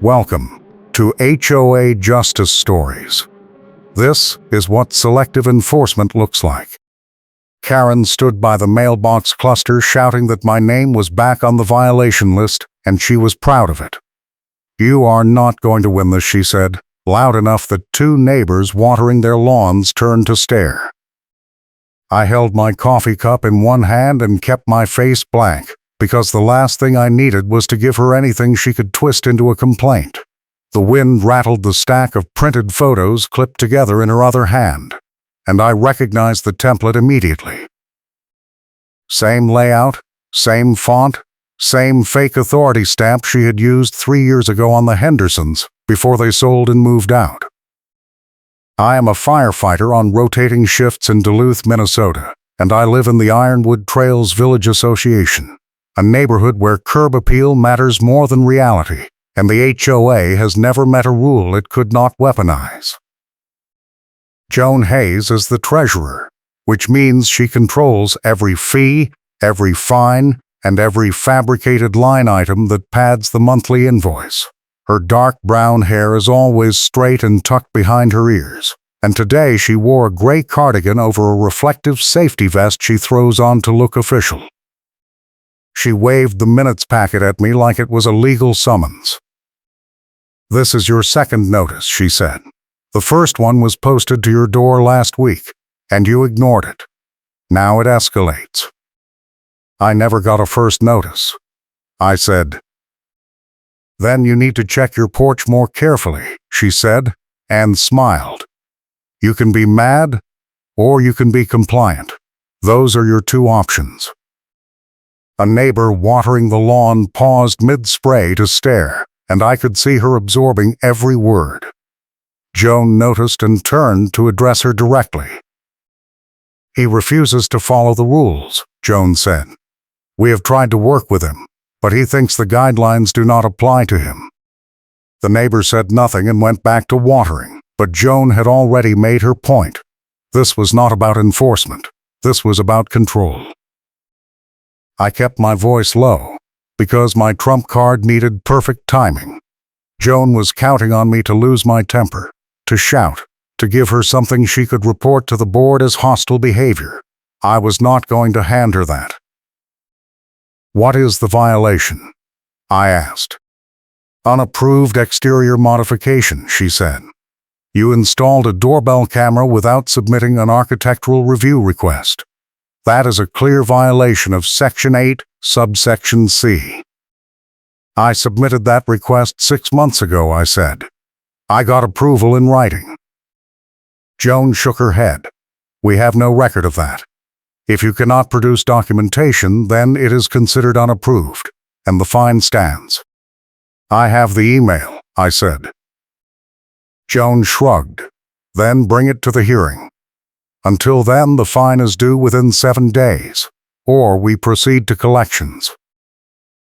Welcome to HOA Justice Stories. This is what selective enforcement looks like. Karen stood by the mailbox cluster shouting that my name was back on the violation list, and she was proud of it. "You are not going to win this," she said, loud enough that two neighbors watering their lawns turned to stare. I held my coffee cup in one hand and kept my face blank, because the last thing I needed was to give her anything she could twist into a complaint. The wind rattled the stack of printed photos clipped together in her other hand, and I recognized the template immediately. Same layout, same font, same fake authority stamp she had used 3 years ago on the Hendersons before they sold and moved out. I am a firefighter on rotating shifts in Duluth, Minnesota, and I live in the Ironwood Trails Village Association, a neighborhood where curb appeal matters more than reality, and the HOA has never met a rule it could not weaponize. Joan Hayes is the treasurer, which means she controls every fee, every fine, and every fabricated line item that pads the monthly invoice. Her dark brown hair is always straight and tucked behind her ears, and today she wore a gray cardigan over a reflective safety vest she throws on to look official. She waved the minutes packet at me like it was a legal summons. "This is your second notice," she said. "The first one was posted to your door last week, and you ignored it. Now it escalates." "I never got a first notice," I said. "Then you need to check your porch more carefully," she said, and smiled. "You can be mad, or you can be compliant. Those are your two options." A neighbor watering the lawn paused mid-spray to stare, and I could see her absorbing every word. Joan noticed and turned to address her directly. "He refuses to follow the rules," Joan said. "We have tried to work with him, but he thinks the guidelines do not apply to him." The neighbor said nothing and went back to watering, but Joan had already made her point. This was not about enforcement. This was about control. I kept my voice low, because my trump card needed perfect timing. Joan was counting on me to lose my temper, to shout, to give her something she could report to the board as hostile behavior. I was not going to hand her that. "What is the violation?" I asked. "Unapproved exterior modification," she said. "You installed a doorbell camera without submitting an architectural review request. That is a clear violation of Section 8, subsection C." "I submitted that request 6 months ago," I said. "I got approval in writing." Joan shook her head. "We have no record of that. If you cannot produce documentation, then it is considered unapproved, and the fine stands." "I have the email," I said. Joan shrugged. "Then bring it to the hearing. Until then, the fine is due within 7 days, or we proceed to collections."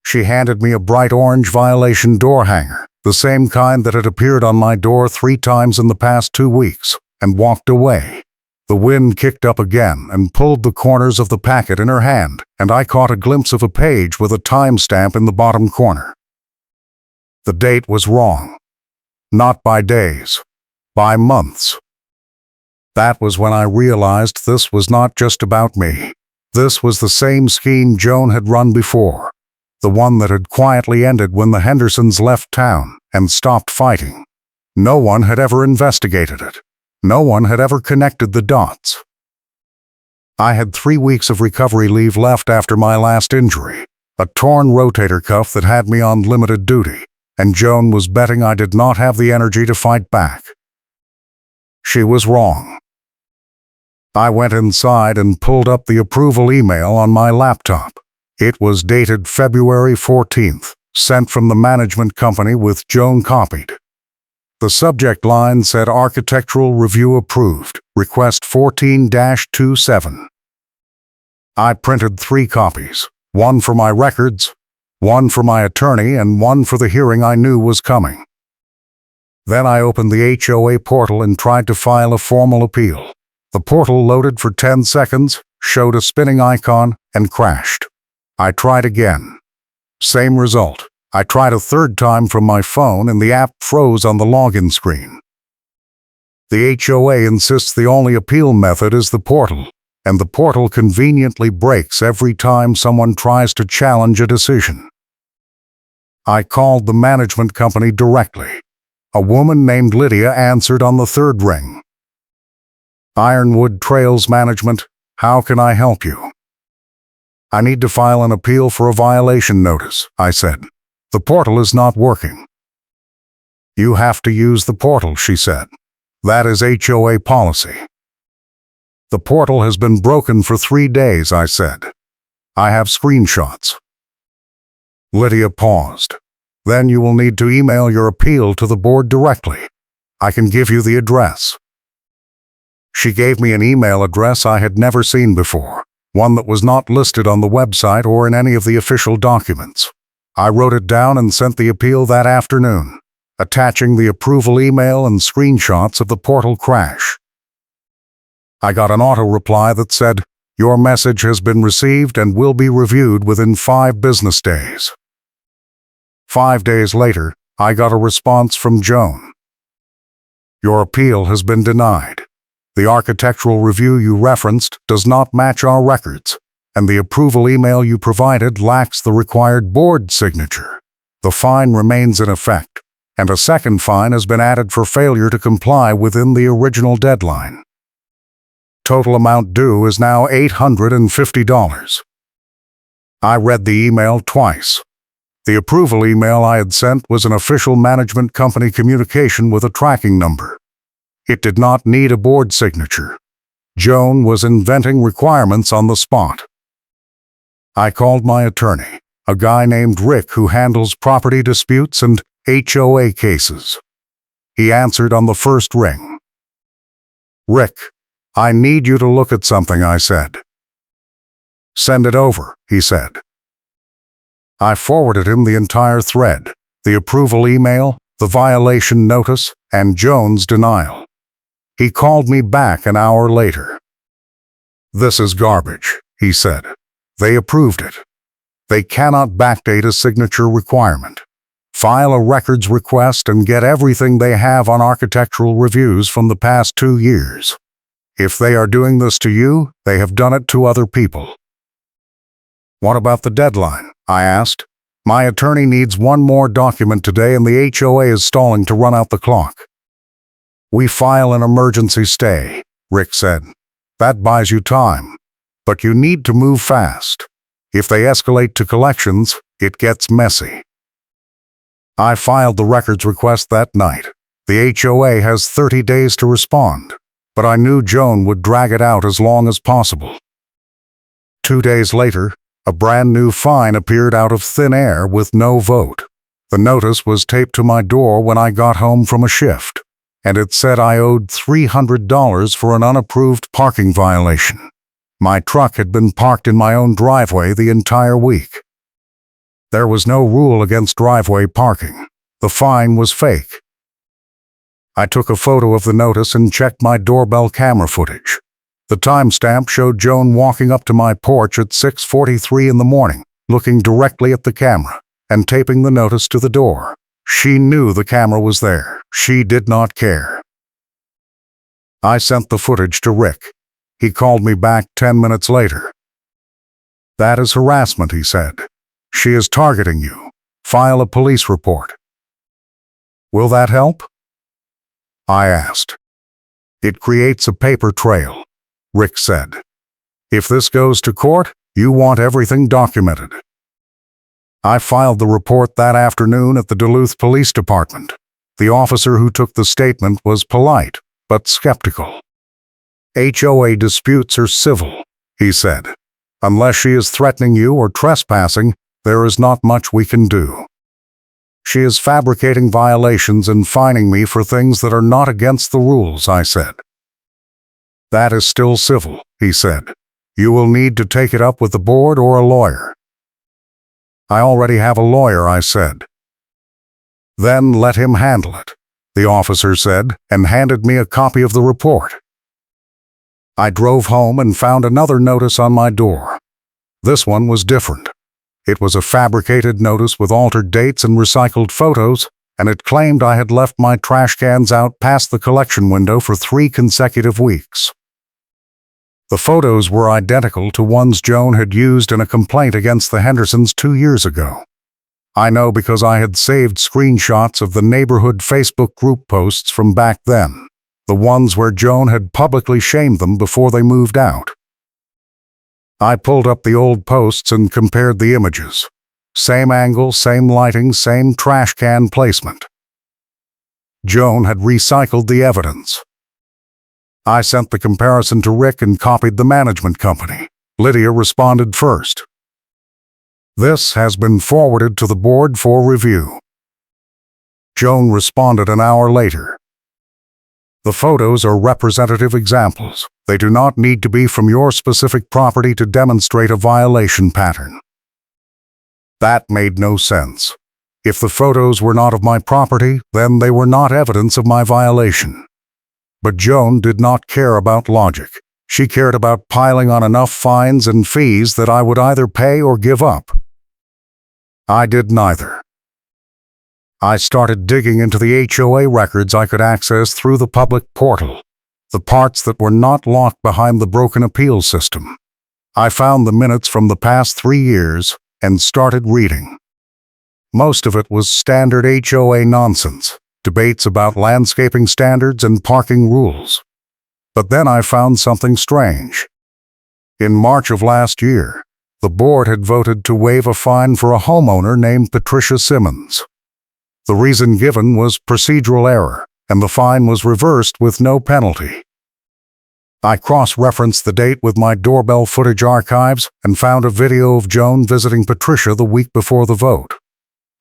She handed me a bright orange violation door hanger, the same kind that had appeared on my door 3 times in the past 2 weeks, and walked away. The wind kicked up again and pulled the corners of the packet in her hand, and I caught a glimpse of a page with a timestamp in the bottom corner. The date was wrong. Not by days, by months. That was when I realized this was not just about me. This was the same scheme Joan had run before, the one that had quietly ended when the Hendersons left town and stopped fighting. No one had ever investigated it. No one had ever connected the dots. I had 3 weeks of recovery leave left after my last injury, a torn rotator cuff that had me on limited duty, and Joan was betting I did not have the energy to fight back. She was wrong. I went inside and pulled up the approval email on my laptop. It was dated February 14th, sent from the management company with Joan copied. The subject line said Architectural Review Approved, Request 14-27. I printed 3 copies, one for my records, one for my attorney, and one for the hearing I knew was coming. Then I opened the HOA portal and tried to file a formal appeal. The portal loaded for 10 seconds, showed a spinning icon, and crashed. I tried again. Same result. I tried a third time from my phone and the app froze on the login screen. The HOA insists the only appeal method is the portal, and the portal conveniently breaks every time someone tries to challenge a decision. I called the management company directly. A woman named Lydia answered on the third ring. Ironwood Trails Management, how can I help you? I need to file an appeal for a violation notice, I said. The portal is not working. You have to use the portal, she said. That is HOA policy. The portal has been broken for 3 days, I said. I have screenshots. Lydia paused. Then you will need to email your appeal to the board directly. I can give you the address. She gave me an email address I had never seen before, one that was not listed on the website or in any of the official documents. I wrote it down and sent the appeal that afternoon, attaching the approval email and screenshots of the portal crash. I got an auto reply that said, "Your message has been received and will be reviewed within 5 business days." 5 days later, I got a response from Joan. "Your appeal has been denied. The architectural review you referenced does not match our records, and the approval email you provided lacks the required board signature. The fine remains in effect, and a second fine has been added for failure to comply within the original deadline. Total amount due is now $850. I read the email twice. The approval email I had sent was an official management company communication with a tracking number. It did not need a board signature. Joan was inventing requirements on the spot. I called my attorney, a guy named Rick who handles property disputes and HOA cases. He answered on the first ring. "Rick, I need you to look at something," I said. "Send it over," he said. I forwarded him the entire thread, the approval email, the violation notice, and Joan's denial. He called me back an hour later. "This is garbage," he said. "They approved it. They cannot backdate a signature requirement. File a records request and get everything they have on architectural reviews from the past 2 years. If they are doing this to you, they have done it to other people." "What about the deadline?" I asked. "My attorney needs one more document today and the HOA is stalling to run out the clock." "We file an emergency stay," Rick said. "That buys you time. But you need to move fast. If they escalate to collections, it gets messy." I filed the records request that night. The HOA has 30 days to respond, but I knew Joan would drag it out as long as possible. 2 days later, a brand new fine appeared out of thin air with no vote. The notice was taped to my door when I got home from a shift, and it said I owed $300 for an unapproved parking violation. My truck had been parked in my own driveway the entire week. There was no rule against driveway parking. The fine was fake. I took a photo of the notice and checked my doorbell camera footage. The timestamp showed Joan walking up to my porch at 6:43 in the morning, looking directly at the camera, and taping the notice to the door. She knew the camera was there. She did not care. I sent the footage to Rick. He called me back 10 minutes later. "That is harassment," he said. "She is targeting you. File a police report." "Will that help?" I asked. "It creates a paper trail," Rick said. "If this goes to court, you want everything documented." I filed the report that afternoon at the Duluth Police Department. The officer who took the statement was polite, but skeptical. "HOA disputes are civil," he said. "Unless she is threatening you or trespassing, there is not much we can do. She is fabricating violations and fining me for things that are not against the rules," I said. "That is still civil," he said. "You will need to take it up with the board or a lawyer." "I already have a lawyer," I said. "Then let him handle it," the officer said, and handed me a copy of the report. I drove home and found another notice on my door. This one was different. It was a fabricated notice with altered dates and recycled photos, and it claimed I had left my trash cans out past the collection window for 3 consecutive weeks. The photos were identical to ones Joan had used in a complaint against the Hendersons 2 years ago. I know because I had saved screenshots of the neighborhood Facebook group posts from back then, the ones where Joan had publicly shamed them before they moved out. I pulled up the old posts and compared the images. Same angle, same lighting, same trash can placement. Joan had recycled the evidence. I sent the comparison to Rick and copied the management company. Lydia responded first. This has been forwarded to the board for review. Joan responded an hour later. The photos are representative examples. They do not need to be from your specific property to demonstrate a violation pattern. That made no sense. If the photos were not of my property, then they were not evidence of my violation. But Joan did not care about logic. She cared about piling on enough fines and fees that I would either pay or give up. I did neither. I started digging into the HOA records I could access through the public portal, the parts that were not locked behind the broken appeal system. I found the minutes from the past 3 years and started reading. Most of it was standard HOA nonsense, debates about landscaping standards and parking rules. But then I found something strange. In March of last year, the board had voted to waive a fine for a homeowner named Patricia Simmons. The reason given was procedural error, and the fine was reversed with no penalty. I cross-referenced the date with my doorbell footage archives and found a video of Joan visiting Patricia the week before the vote.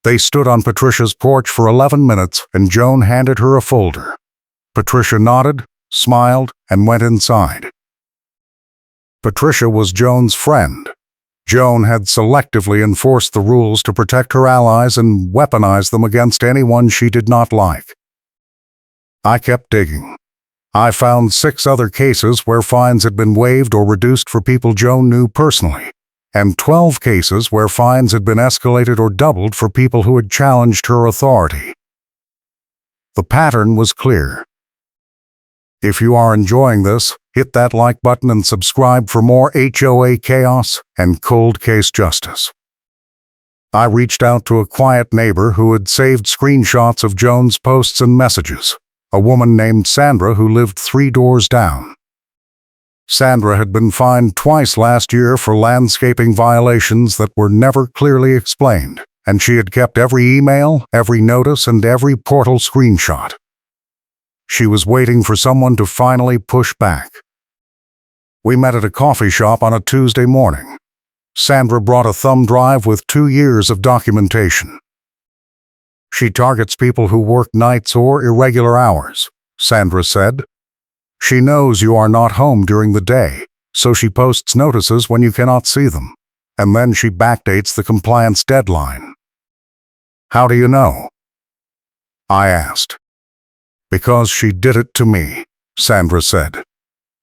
They stood on Patricia's porch for 11 minutes, and Joan handed her a folder. Patricia nodded, smiled, and went inside. Patricia was Joan's friend. Joan had selectively enforced the rules to protect her allies and weaponized them against anyone she did not like. I kept digging. I found 6 other cases where fines had been waived or reduced for people Joan knew personally, and 12 cases where fines had been escalated or doubled for people who had challenged her authority. The pattern was clear. If you are enjoying this, hit that like button and subscribe for more HOA chaos and cold case justice. I reached out to a quiet neighbor who had saved screenshots of Joan's posts and messages, a woman named Sandra who lived 3 doors down. Sandra had been fined twice last year for landscaping violations that were never clearly explained, and she had kept every email, every notice, and every portal screenshot. She was waiting for someone to finally push back. We met at a coffee shop on a Tuesday morning. Sandra brought a thumb drive with 2 years of documentation. She targets people who work nights or irregular hours, Sandra said. She knows you are not home during the day, so she posts notices when you cannot see them, and then she backdates the compliance deadline. How do you know? I asked. Because she did it to me, Sandra said.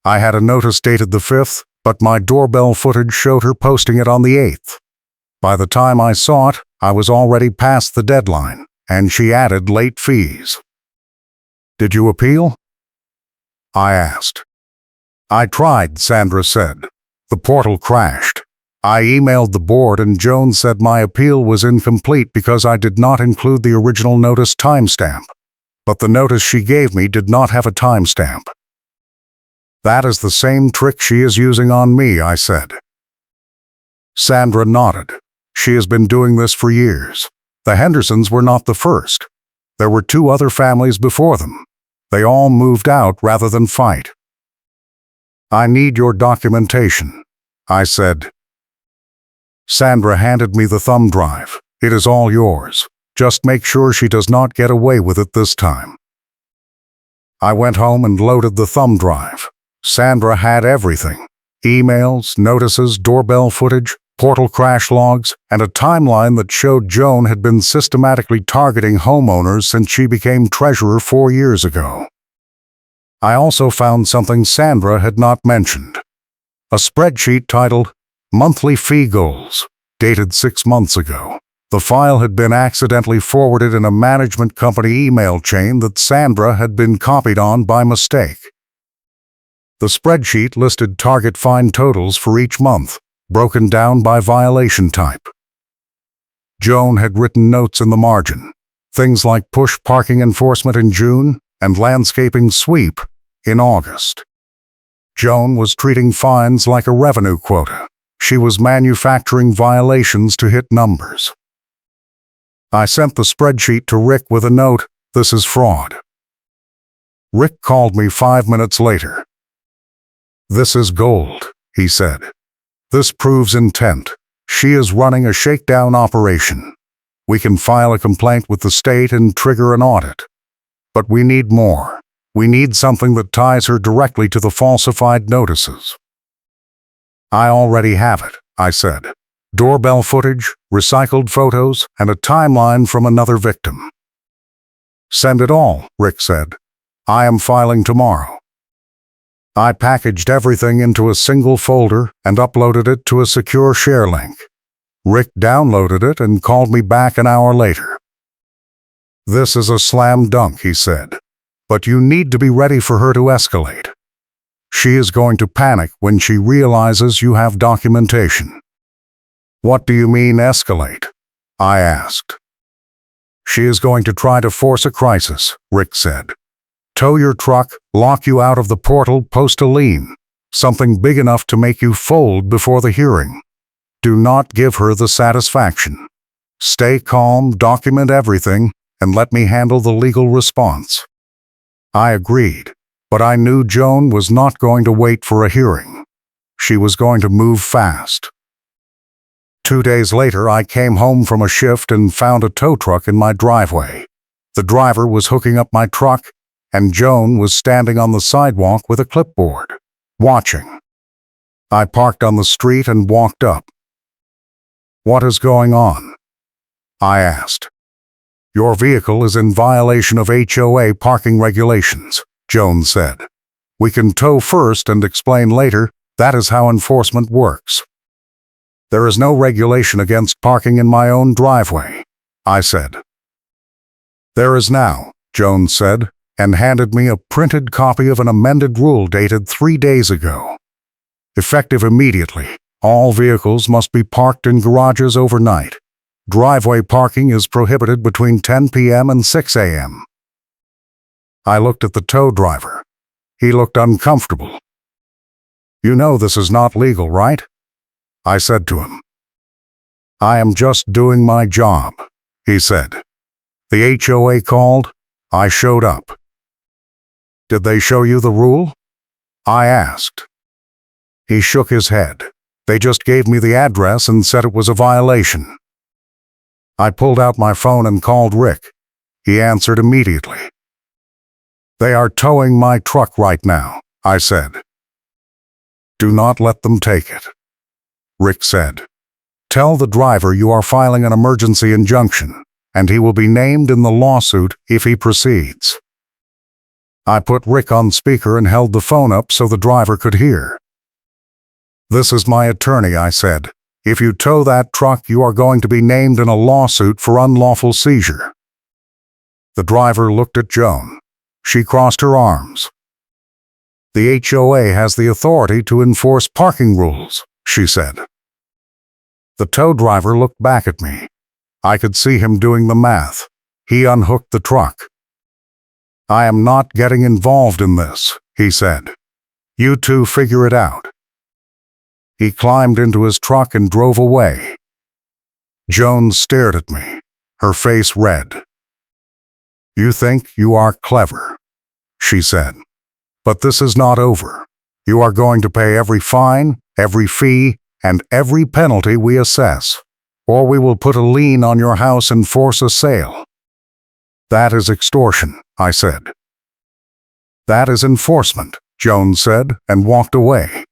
I had a notice dated the 5th, but my doorbell footage showed her posting it on the 8th. By the time I saw it, I was already past the deadline, and she added late fees. Did you appeal? I asked. I tried, Sandra said. The portal crashed. I emailed the board and Joan said my appeal was incomplete because I did not include the original notice timestamp. But the notice she gave me did not have a timestamp. That is the same trick she is using on me, I said. Sandra nodded. She has been doing this for years. The Hendersons were not the first. There were 2 other families before them. They all moved out rather than fight. I need your documentation, I said. Sandra handed me the thumb drive. It is all yours. Just make sure she does not get away with it this time. I went home and loaded the thumb drive. Sandra had everything. Emails, notices, doorbell footage, portal crash logs, and a timeline that showed Joan had been systematically targeting homeowners since she became treasurer 4 years ago. I also found something Sandra had not mentioned. A spreadsheet titled Monthly Fee Goals, dated 6 months ago. The file had been accidentally forwarded in a management company email chain that Sandra had been copied on by mistake. The spreadsheet listed target fine totals for each month, broken down by violation type. Joan had written notes in the margin, things like push parking enforcement in June and landscaping sweep in August. Joan was treating fines like a revenue quota. She was manufacturing violations to hit numbers. I sent the spreadsheet to Rick with a note, "This is fraud." Rick called me 5 minutes later. "This is gold," he said. "This proves intent. She is running a shakedown operation. We can file a complaint with the state and trigger an audit. But we need more. We need something that ties her directly to the falsified notices." "I already have it," I said. "Doorbell footage, recycled photos, and a timeline from another victim." "Send it all," Rick said. "I am filing tomorrow." I packaged everything into a single folder and uploaded it to a secure share link. Rick downloaded it and called me back an hour later. "This is a slam dunk," he said. "But you need to be ready for her to escalate. She is going to panic when she realizes you have documentation." "What do you mean escalate?" I asked. "She is going to try to force a crisis," Rick said. "Tow your truck, lock you out of the portal, post a lien. Something big enough to make you fold before the hearing. Do not give her the satisfaction. Stay calm, document everything, and let me handle the legal response." I agreed, but I knew Joan was not going to wait for a hearing. She was going to move fast. 2 days later, I came home from a shift and found a tow truck in my driveway. The driver was hooking up my truck, and Joan was standing on the sidewalk with a clipboard, watching. I parked on the street and walked up. "What is going on?" I asked. "Your vehicle is in violation of HOA parking regulations," Joan said. "We can tow first and explain later. That is how enforcement works." "There is no regulation against parking in my own driveway," I said. "There is now," Joan said, and handed me a printed copy of an amended rule dated 3 days ago. "Effective immediately, all vehicles must be parked in garages overnight. Driveway parking is prohibited between 10 p.m. and 6 a.m. I looked at the tow driver. He looked uncomfortable. "You know this is not legal, right?" I said to him. "I am just doing my job," he said. "The HOA called. I showed up." "Did they show you the rule?" I asked. He shook his head. "They just gave me the address and said it was a violation." I pulled out my phone and called Rick. He answered immediately. "They are towing my truck right now," I said. "Do not let them take it." Rick said, "Tell the driver you are filing an emergency injunction, and he will be named in the lawsuit if he proceeds." I put Rick on speaker and held the phone up so the driver could hear. "This is my attorney," I said. "If you tow that truck, you are going to be named in a lawsuit for unlawful seizure." The driver looked at Joan. She crossed her arms. "The HOA has the authority to enforce parking rules," she said. The tow driver looked back at me. I could see him doing the math. He unhooked the truck. "I am not getting involved in this," he said. "You two figure it out." He climbed into his truck and drove away. Joan stared at me, her face red. "You think you are clever," she said. "But this is not over. You are going to pay every fine, every fee, and every penalty we assess, or we will put a lien on your house and force a sale." "That is extortion," I said. "That is enforcement," Joan said, and walked away.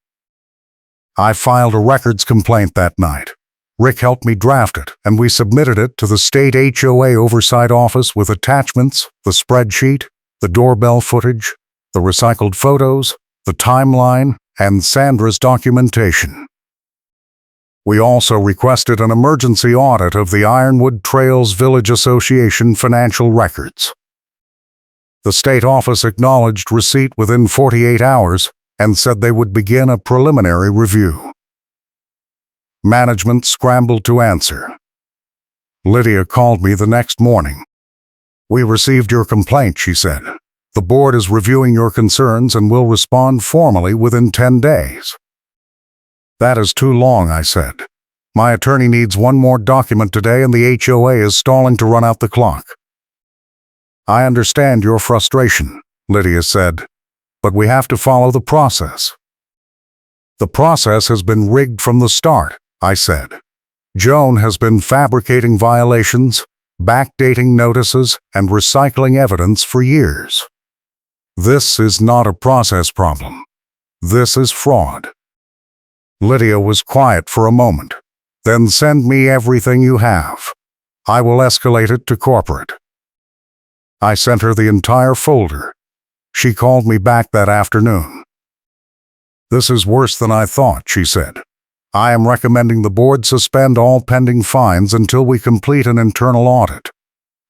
I filed a records complaint that night. Rick helped me draft it, and we submitted it to the state HOA oversight office with attachments, the spreadsheet, the doorbell footage, the recycled photos, the timeline, and Sandra's documentation. We also requested an emergency audit of the Ironwood Trails Village Association financial records. The state office acknowledged receipt within 48 hours and said they would begin a preliminary review. Management scrambled to answer. Lydia called me the next morning. "We received your complaint," she said. "The board is reviewing your concerns and will respond formally within 10 days. "That is too long," I said. "My attorney needs one more document today and the HOA is stalling to run out the clock." "I understand your frustration," Lydia said, "but we have to follow the process." "The process has been rigged from the start," I said. "Joan has been fabricating violations, backdating notices, and recycling evidence for years. This is not a process problem. This is fraud." Lydia was quiet for a moment. "Then send me everything you have. I will escalate it to corporate." I sent her the entire folder. She called me back that afternoon. "This is worse than I thought," she said. "I am recommending the board suspend all pending fines until we complete an internal audit.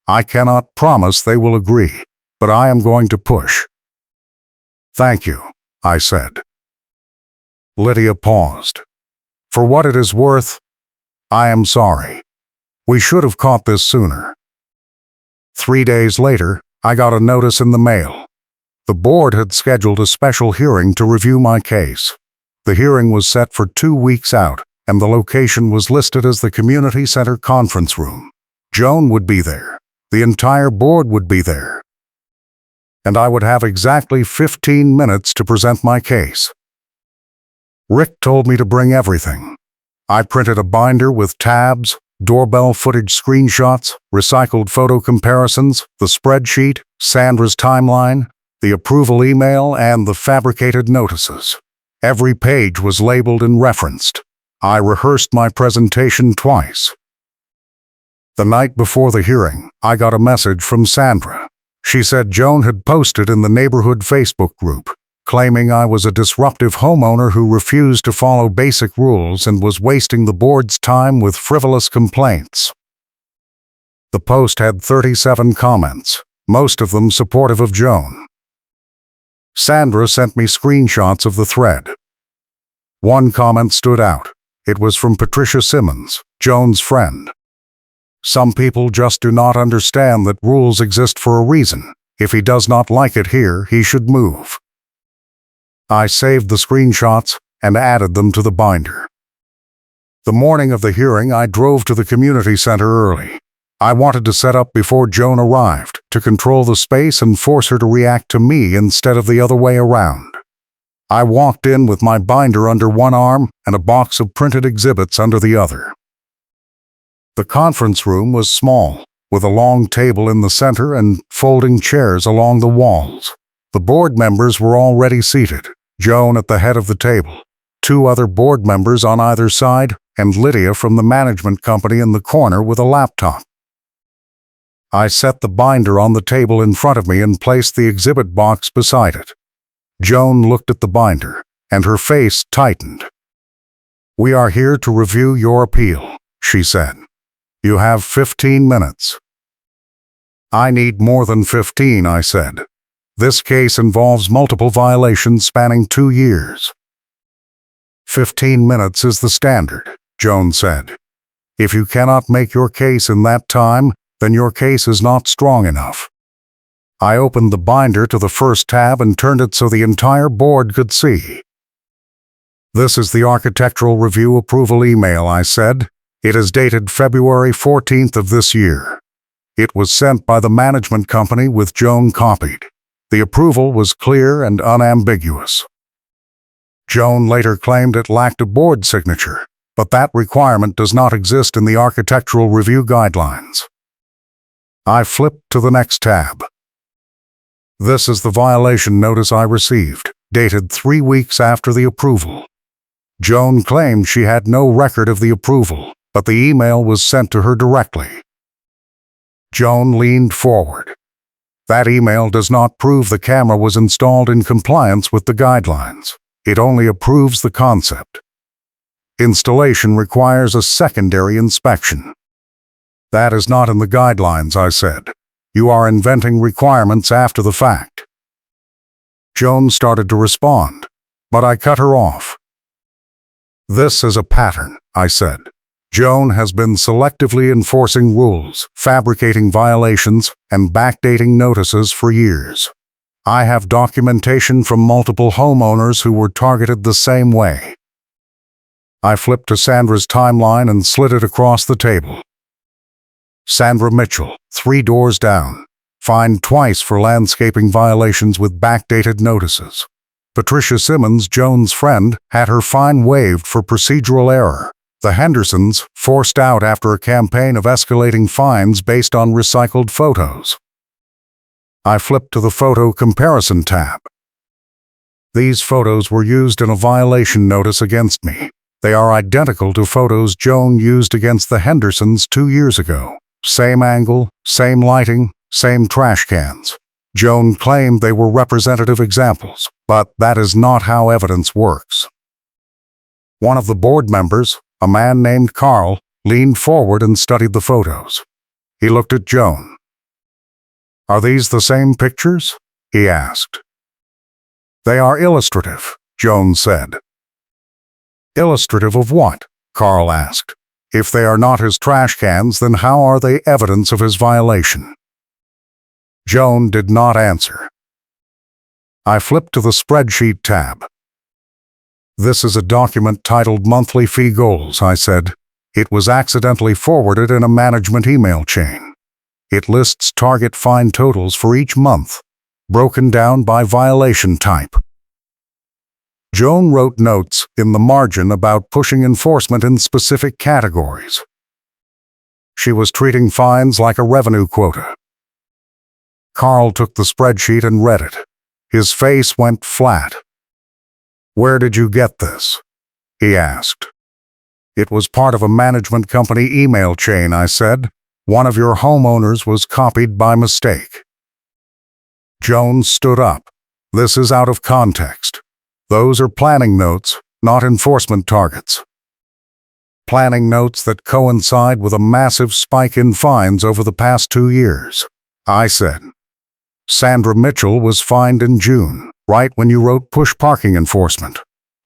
I cannot promise they will agree, but I am going to push." "Thank you," I said. Lydia paused. "For what it is worth, I am sorry. We should have caught this sooner." 3 days later, I got a notice in the mail. The board had scheduled a special hearing to review my case. The hearing was set for 2 weeks out, and the location was listed as the Community Center Conference Room. Joan would be there. The entire board would be there. And I would have exactly 15 minutes to present my case. Rick told me to bring everything. I printed a binder with tabs, doorbell footage screenshots, recycled photo comparisons, the spreadsheet, Sandra's timeline, the approval email, and the fabricated notices. Every page was labeled and referenced. I rehearsed my presentation twice. The night before the hearing, I got a message from Sandra. She said Joan had posted in the neighborhood Facebook group, claiming I was a disruptive homeowner who refused to follow basic rules and was wasting the board's time with frivolous complaints. The post had 37 comments, most of them supportive of Joan. Sandra sent me screenshots of the thread. One comment stood out. It was from Patricia Simmons, Joan's friend. "Some people just do not understand that rules exist for a reason. If he does not like it here, he should move." I saved the screenshots and added them to the binder. The morning of the hearing, I drove to the community center early. I wanted to set up before Joan arrived, to control the space and force her to react to me instead of the other way around. I walked in with my binder under one arm and a box of printed exhibits under the other. The conference room was small, with a long table in the center and folding chairs along the walls. The board members were already seated, Joan at the head of the table, 2 other board members on either side, and Lydia from the management company in the corner with a laptop. I set the binder on the table in front of me and placed the exhibit box beside it. Joan looked at the binder, and her face tightened. "We are here to review your appeal," she said. "You have 15 minutes." "I need more than 15, I said. "This case involves multiple violations spanning 2 years. 15 minutes is the standard," Joan said. "If you cannot make your case in that time, then your case is not strong enough." I opened the binder to the first tab and turned it so the entire board could see. "This is the architectural review approval email," I said. "It is dated February 14th of this year. It was sent by the management company with Joan copied. The approval was clear and unambiguous." Joan later claimed it lacked a board signature, but that requirement does not exist in the architectural review guidelines. I flipped to the next tab. "This is the violation notice I received, dated 3 weeks after the approval." Joan claimed she had no record of the approval, but the email was sent to her directly. Joan leaned forward. "That email does not prove the camera was installed in compliance with the guidelines. It only approves the concept. Installation requires a secondary inspection. That is not in the guidelines, I said. You are inventing requirements after the fact. Joan started to respond, but I cut her off. This is a pattern, I said. Joan has been selectively enforcing rules, fabricating violations, and backdating notices for years. I have documentation from multiple homeowners who were targeted the same way. I flipped to Sandra's timeline and slid it across the table. Sandra Mitchell, 3 doors down, fined twice for landscaping violations with backdated notices. Patricia Simmons, Joan's friend, had her fine waived for procedural error. The Hendersons forced out after a campaign of escalating fines based on recycled photos. I flipped to the photo comparison tab. These photos were used in a violation notice against me. They are identical to photos Joan used against the Hendersons 2 years ago. Same angle, same lighting, same trash cans. Joan claimed they were representative examples, but that is not how evidence works. One of the board members, a man named Carl, leaned forward and studied the photos. He looked at Joan. "Are these the same pictures?" he asked. "They are illustrative," Joan said. "Illustrative of what?" Carl asked. "If they are not his trash cans, then how are they evidence of his violation?" Joan did not answer. I flipped to the spreadsheet tab. "This is a document titled Monthly Fee Goals," I said. "It was accidentally forwarded in a management email chain. It lists target fine totals for each month, broken down by violation type." Joan wrote notes in the margin about pushing enforcement in specific categories. She was treating fines like a revenue quota. Carl took the spreadsheet and read it. His face went flat. "Where did you get this?" he asked. "It was part of a management company email chain," I said. "One of your homeowners was copied by mistake." Joan stood up. "This is out of context. Those are planning notes, not enforcement targets. Planning notes that coincide with a massive spike in fines over the past 2 years," I said. "Sandra Mitchell was fined in June, right when you wrote push parking enforcement.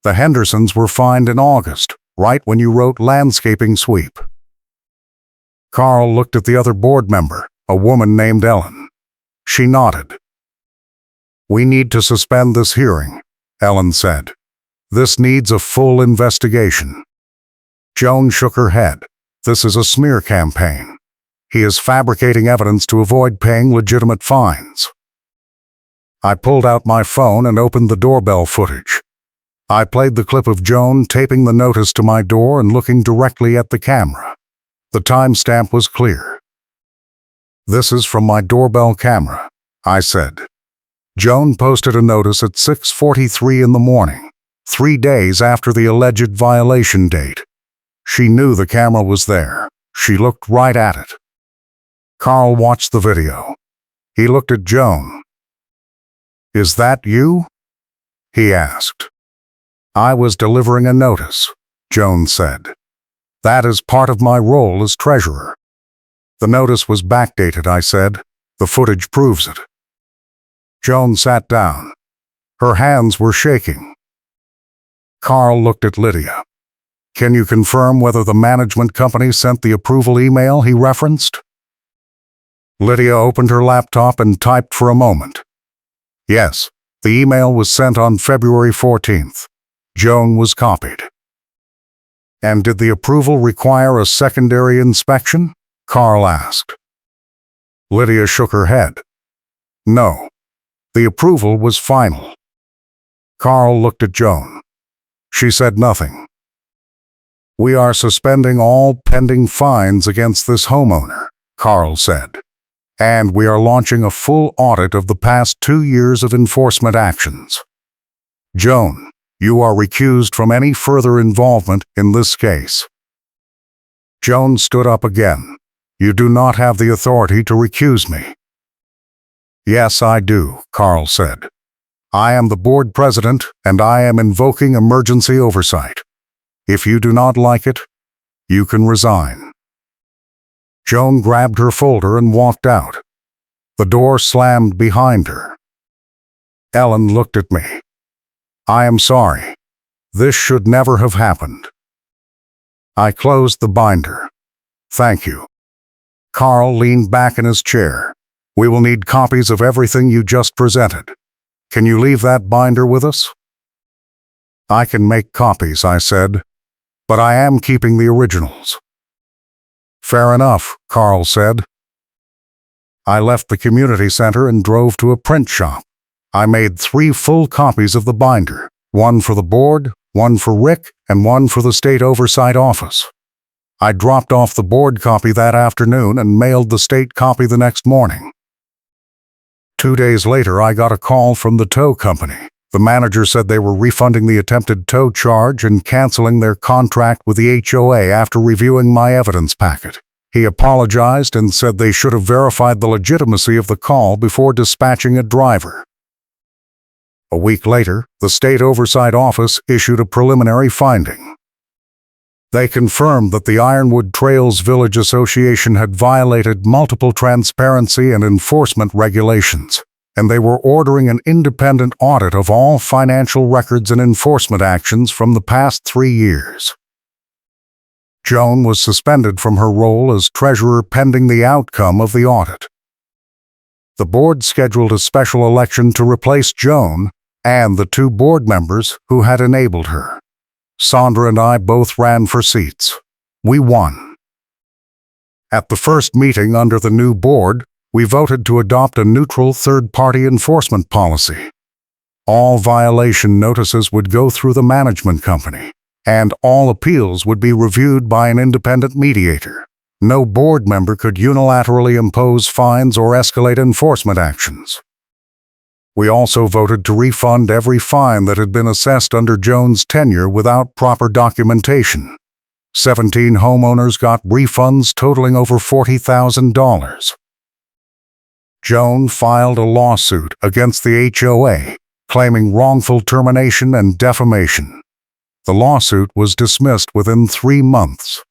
The Hendersons were fined in August, right when you wrote landscaping sweep." Carl looked at the other board member, a woman named Ellen. She nodded. "We need to suspend this hearing," Ellen said. "This needs a full investigation." Joan shook her head. "This is a smear campaign. He is fabricating evidence to avoid paying legitimate fines." I pulled out my phone and opened the doorbell footage. I played the clip of Joan taping the notice to my door and looking directly at the camera. The timestamp was clear. "This is from my doorbell camera," I said. Joan posted a notice at 6:43 in the morning, 3 days after the alleged violation date. She knew the camera was there. She looked right at it. Carl watched the video. He looked at Joan. "Is that you?" he asked. "I was delivering a notice," Joan said. "That is part of my role as treasurer." "The notice was backdated," I said. "The footage proves it." Joan sat down. Her hands were shaking. Carl looked at Lydia. "Can you confirm whether the management company sent the approval email he referenced?" Lydia opened her laptop and typed for a moment. "Yes, the email was sent on February 14th. Joan was copied." "And did the approval require a secondary inspection?" Carl asked. Lydia shook her head. "No. The approval was final." Carl looked at Joan. She said nothing. "We are suspending all pending fines against this homeowner," Carl said. "And we are launching a full audit of the past 2 years of enforcement actions. Joan, you are recused from any further involvement in this case." Joan stood up again. "You do not have the authority to recuse me." "Yes, I do," Carl said. "I am the board president, and I am invoking emergency oversight. If you do not like it, you can resign." Joan grabbed her folder and walked out. The door slammed behind her. Ellen looked at me. "I am sorry. This should never have happened." I closed the binder. "Thank you." Carl leaned back in his chair. "We will need copies of everything you just presented. Can you leave that binder with us?" "I can make copies," I said, "but I am keeping the originals." "Fair enough," Carl said. I left the community center and drove to a print shop. I made 3 full copies of the binder, one for the board, one for Rick, and one for the state oversight office. I dropped off the board copy that afternoon and mailed the state copy the next morning. 2 days later, I got a call from the tow company. The manager said they were refunding the attempted tow charge and canceling their contract with the HOA after reviewing my evidence packet. He apologized and said they should have verified the legitimacy of the call before dispatching a driver. A week later, the State Oversight Office issued a preliminary finding. They confirmed that the Ironwood Trails Village Association had violated multiple transparency and enforcement regulations, and they were ordering an independent audit of all financial records and enforcement actions from the past 3 years. Joan was suspended from her role as treasurer pending the outcome of the audit. The board scheduled a special election to replace Joan and the 2 board members who had enabled her. Sandra and I both ran for seats. We won. At the first meeting under the new board, we voted to adopt a neutral third-party enforcement policy. All violation notices would go through the management company, and all appeals would be reviewed by an independent mediator. No board member could unilaterally impose fines or escalate enforcement actions. We also voted to refund every fine that had been assessed under Joan's tenure without proper documentation. 17 homeowners got refunds totaling over $40,000. Joan filed a lawsuit against the HOA, claiming wrongful termination and defamation. The lawsuit was dismissed within 3 months.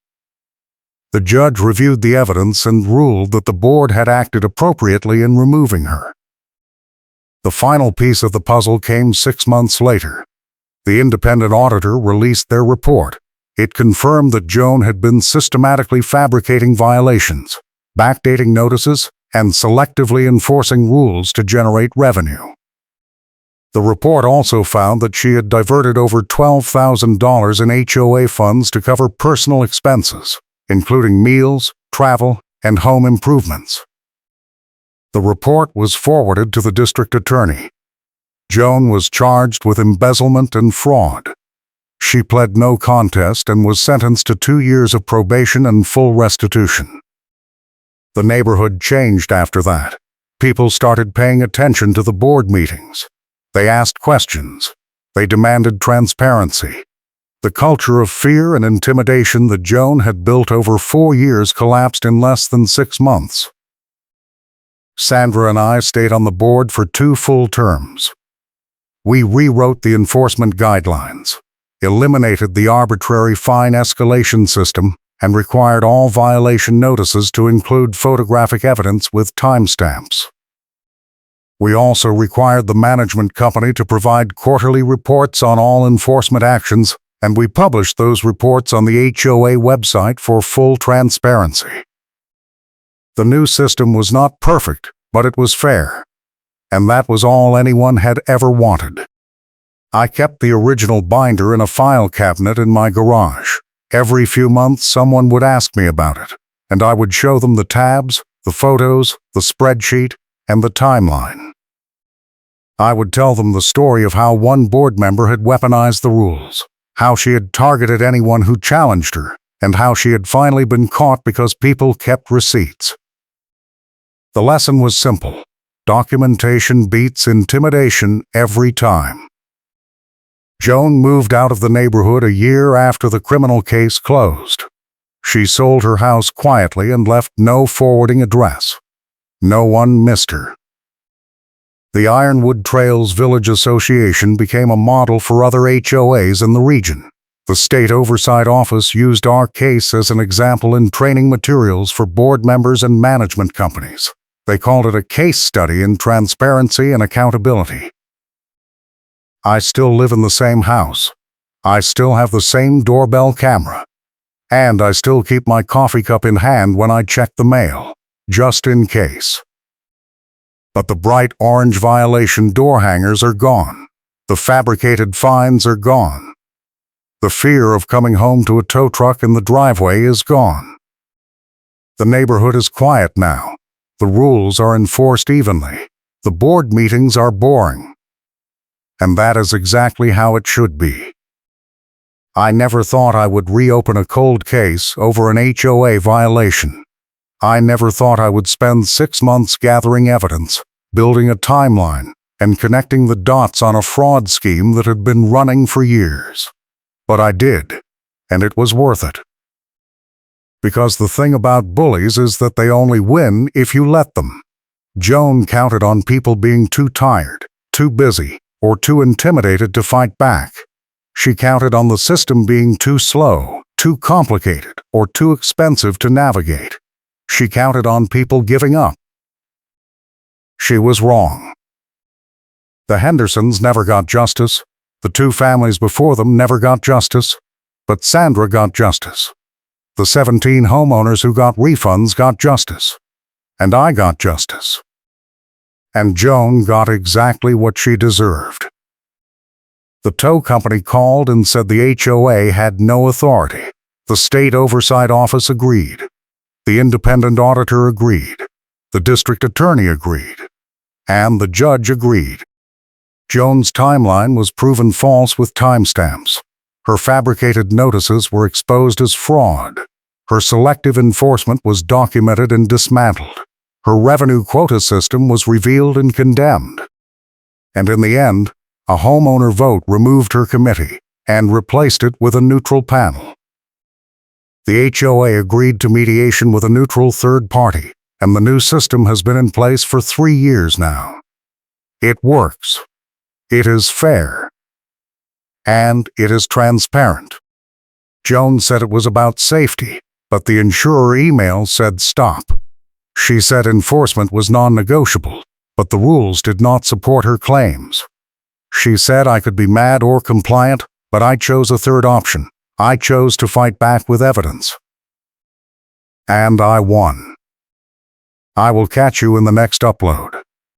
The judge reviewed the evidence and ruled that the board had acted appropriately in removing her. The final piece of the puzzle came 6 months later. The independent auditor released their report. It confirmed that Joan had been systematically fabricating violations, backdating notices, and selectively enforcing rules to generate revenue. The report also found that she had diverted over $12,000 in HOA funds to cover personal expenses, including meals, travel, and home improvements. The report was forwarded to the district attorney. Joan was charged with embezzlement and fraud. She pled no contest and was sentenced to 2 years of probation and full restitution. The neighborhood changed after that. People started paying attention to the board meetings. They asked questions. They demanded transparency. The culture of fear and intimidation that Joan had built over 4 years collapsed in less than 6 months. Sandra and I stayed on the board for 2 full terms. We rewrote the enforcement guidelines, eliminated the arbitrary fine escalation system, and required all violation notices to include photographic evidence with timestamps. We also required the management company to provide quarterly reports on all enforcement actions, and we published those reports on the HOA website for full transparency. The new system was not perfect, but it was fair, and that was all anyone had ever wanted. I kept the original binder in a file cabinet in my garage. Every few months someone would ask me about it, and I would show them the tabs, the photos, the spreadsheet, and the timeline. I would tell them the story of how one board member had weaponized the rules, how she had targeted anyone who challenged her, and how she had finally been caught because people kept receipts. The lesson was simple. Documentation beats intimidation every time. Joan moved out of the neighborhood a year after the criminal case closed. She sold her house quietly and left no forwarding address. No one missed her. The Ironwood Trails Village Association became a model for other HOAs in the region. The The State Oversight Office used our case as an example in training materials for board members and management companies. They called it a case study in transparency and accountability. I still live in the same house. I still have the same doorbell camera. And I still keep my coffee cup in hand when I check the mail, just in case. But the bright orange violation door hangers are gone. The fabricated fines are gone. The fear of coming home to a tow truck in the driveway is gone. The neighborhood is quiet now. The rules are enforced evenly. The board meetings are boring. And that is exactly how it should be. I never thought I would reopen a cold case over an HOA violation. I never thought I would spend 6 months gathering evidence, building a timeline, and connecting the dots on a fraud scheme that had been running for years. But I did, and it was worth it. Because the thing about bullies is that they only win if you let them. Joan counted on people being too tired, too busy, or too intimidated to fight back. She counted on the system being too slow, too complicated, or too expensive to navigate. She counted on people giving up. She was wrong. The Hendersons never got justice. The 2 families before them never got justice. But Sandra got justice. The 17 homeowners who got refunds got justice. And I got justice. And Joan got exactly what she deserved. The tow company called and said the HOA had no authority. The State Oversight Office agreed. The independent auditor agreed. The district attorney agreed. And the judge agreed. Joan's timeline was proven false with timestamps. Her fabricated notices were exposed as fraud. Her selective enforcement was documented and dismantled. Her revenue quota system was revealed and condemned. And in the end, a homeowner vote removed her committee and replaced it with a neutral panel. The HOA agreed to mediation with a neutral third party, and the new system has been in place for 3 years now. It works. It is fair. And it is transparent. Joan said it was about safety, but the insurer email said stop. She said enforcement was non-negotiable, but the rules did not support her claims. She said I could be mad or compliant, but I chose a third option. I chose to fight back with evidence. And I won. I will catch you in the next upload.